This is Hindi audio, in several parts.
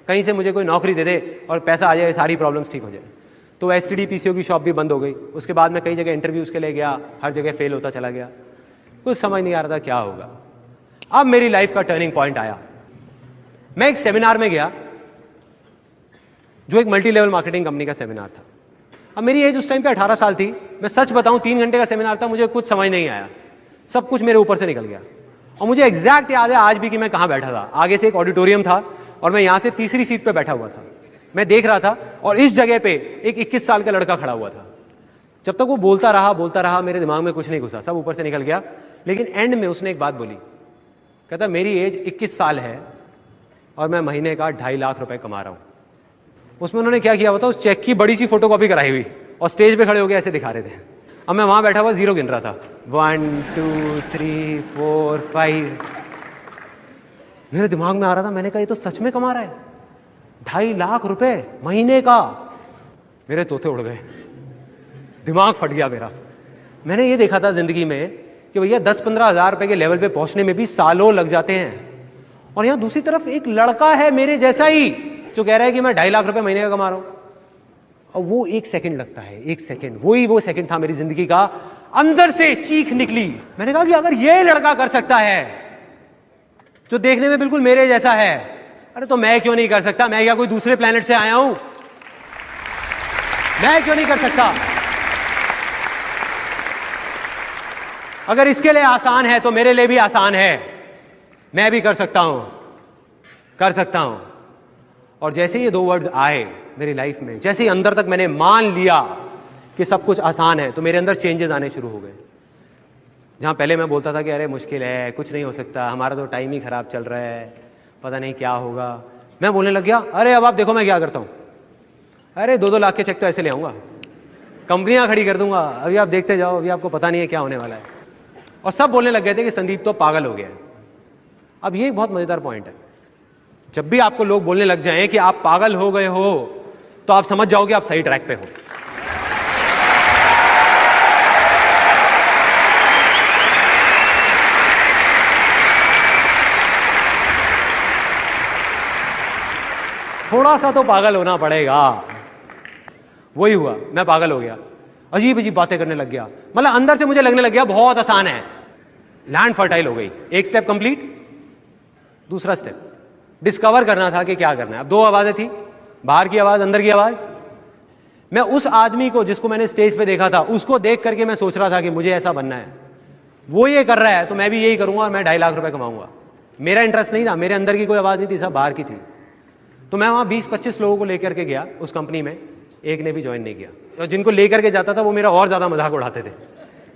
कहीं से मुझे कोई नौकरी दे दे और पैसा आ जाए, सारी प्रॉब्लम्स ठीक हो जाए। तो STD PCO की शॉप भी बंद हो गई। उसके बाद मैं कई जगह इंटरव्यूज़ के लिए गया, हर जगह फेल होता चला गया, कुछ समझ नहीं आ रहा था क्या होगा। अब मेरी लाइफ का टर्निंग पॉइंट आया। मैं एक सेमिनार में गया जो एक मल्टी लेवल मार्केटिंग कंपनी का सेमिनार था। अब मेरी एज उस टाइम पे 18 साल थी। मैं सच बताऊं 3 घंटे का सेमिनार था, मुझे कुछ समझ नहीं आया, सब कुछ मेरे ऊपर से निकल गया। और मुझे एग्जैक्ट याद है आज भी कि मैं कहाँ बैठा था। आगे से एक ऑडिटोरियम था और मैं यहाँ से तीसरी सीट पे बैठा हुआ था। मैं देख रहा था और इस जगह पे एक 21 साल का लड़का खड़ा हुआ था। जब तक वो बोलता रहा मेरे दिमाग में कुछ नहीं घुसा, सब ऊपर से निकल गया। लेकिन एंड में उसने एक बात बोली, कहता मेरी एज 21 साल है और मैं महीने का 2.5 लाख रुपए कमा रहा हूँ। उसमें उन्होंने क्या किया होता, उस चेक की बड़ी सी फोटोकॉपी कराई हुई और स्टेज पे खड़े होकर ऐसे दिखा रहे थे। अब मैं वहां बैठा हुआ जीरो गिन रहा था, 1 2 3 4 5। मेरे दिमाग में आ रहा था, मैंने कहा ये तो सच में कमा रहा है 2.5 लाख रुपए महीने का। मेरे तोते उड़ गए, दिमाग फट गया मेरा। मैंने ये देखा था जिंदगी में कि भैया 10-15 हज़ार रुपए के लेवल पे पहुंचने में भी सालों लग जाते हैं, और यहां दूसरी तरफ एक लड़का है मेरे जैसा ही जो कह रहा है कि मैं 2.5 लाख रुपए महीने का कमा रहा हूं। और वो 1 सेकंड लगता है, 1 सेकंड, वो सेकंड था मेरी जिंदगी का। अंदर से चीख निकली। मैंने कहा कि अगर ये लड़का कर सकता है जो देखने में बिल्कुल मेरे जैसा है, अरे तो मैं क्यों नहीं कर सकता? मैं क्या कोई दूसरे प्लेनेट से आया हूं? मैं क्यों नहीं कर सकता? अगर इसके लिए आसान है तो मेरे लिए भी आसान है। मैं भी कर सकता हूं, कर सकता हूं। और जैसे ये 2 वर्ड्स आए मेरी लाइफ में, जैसे ही अंदर तक मैंने मान लिया कि सब कुछ आसान है, तो मेरे अंदर चेंजेस आने शुरू हो गए। जहां पहले मैं बोलता था कि अरे मुश्किल है, कुछ नहीं हो सकता, हमारा तो टाइम ही खराब चल रहा है, पता नहीं क्या होगा, मैं बोलने लग गया अरे अब आप देखो मैं क्या करता हूं। अरे 2-2 लाख के चेक तो ऐसे ले आऊंगा, कंपनियां खड़ी कर दूंगा, अभी आप देखते जाओ, अभी आपको पता नहीं है क्या होने वाला है। और सब बोलने लग गए थे कि संदीप तो पागल हो गया है। अब ये एक बहुत मजेदार पॉइंट है, जब भी आपको लोग बोलने लग जाएं कि आप पागल हो गए हो, तो आप समझ जाओगे आप सही ट्रैक पे हो। थोड़ा सा तो पागल होना पड़ेगा। वही हुआ, मैं पागल हो गया, अजीब अजीब बातें करने लग गया। मतलब अंदर से मुझे लगने लग गया बहुत आसान है। लैंड फर्टाइल हो गई। एक स्टेप कंप्लीट, दूसरा स्टेप डिस्कवर करना था कि क्या करना है। अब 2 आवाजें थी, बाहर की आवाज, अंदर की आवाज। मैं उस आदमी को जिसको मैंने स्टेज पे देखा था, उसको देख करके मैं सोच रहा था कि मुझे ऐसा बनना है। वो ये कर रहा है तो मैं भी यही करूंगा और मैं 2.5 लाख रुपए कमाऊंगा। मेरा इंटरेस्ट नहीं था, मेरे अंदर की कोई आवाज नहीं थी, सब बाहर की थी। तो मैं वहां 20-25 लोगों को लेकर के गया उस कंपनी में, एक ने भी ज्वाइन नहीं किया। और जिनको लेकर के जाता था वो मेरा और ज्यादा मजाक उड़ाते थे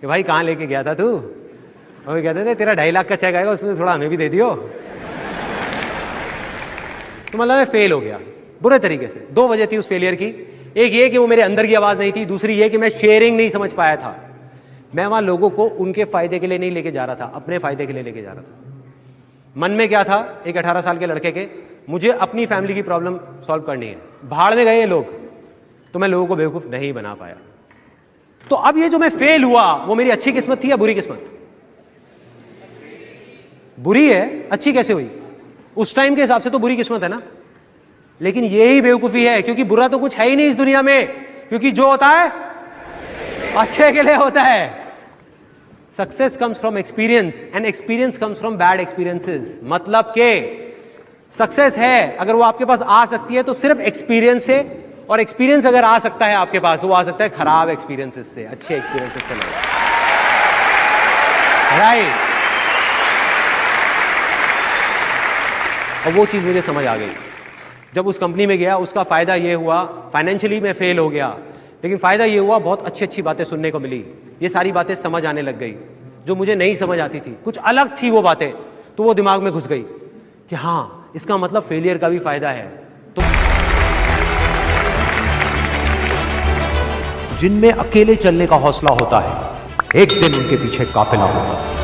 कि भाई कहाँ लेके गया था तू, और वो कहते थे तेरा 2.5 लाख का चेक आएगा, उसमें थोड़ा हमें भी दे दियो। तो मतलब मैं फेल हो गया बुरे तरीके से। 2 वजह थी उस फेलियर की, एक ये कि वो मेरे अंदर की आवाज नहीं थी, दूसरी ये कि मैं शेयरिंग नहीं समझ पाया था। मैं वहां लोगों को उनके फायदे के लिए नहीं लेके जा रहा था, अपने फायदे के लिए लेके जा रहा था। मन में क्या था, एक 18 साल के लड़के के, मुझे अपनी फैमिली की प्रॉब्लम सॉल्व करनी है। भाड़ में गए ये लोग, तो मैं लोगों को बेवकूफ नहीं बना पाया। तो अब ये जो मैं फेल हुआ, वो मेरी अच्छी किस्मत थी या बुरी किस्मत? बुरी है, अच्छी कैसे हुई? उस टाइम के हिसाब से तो बुरी किस्मत है ना। लेकिन यही बेवकूफी है, क्योंकि बुरा तो कुछ है ही नहीं इस दुनिया में, क्योंकि जो होता है अच्छे के लिए होता है। Success comes from experience and experience comes from bad experiences. मतलब के सक्सेस है अगर वो आपके पास आ सकती है तो सिर्फ एक्सपीरियंस से, और एक्सपीरियंस अगर आ सकता है आपके पास, वो आ सकता है खराब एक्सपीरियंसेस से, अच्छे एक्सपीरियंसेस से नहीं। राइट। और वो चीज मुझे समझ आ गई जब उस कंपनी में गया। उसका फायदा ये हुआ, फाइनेंशियली मैं फेल हो गया, लेकिन फायदा ये हुआ बहुत अच्छी अच्छी बातें सुनने को मिली। ये सारी बातें समझ आने लग गई जो मुझे नहीं समझ आती थी, कुछ अलग थी वो बातें, तो वो दिमाग में घुस गई कि हाँ इसका मतलब फेलियर का भी फायदा है। तो जिनमें अकेले चलने का हौसला होता है, एक दिन उनके पीछे काफिला होता है।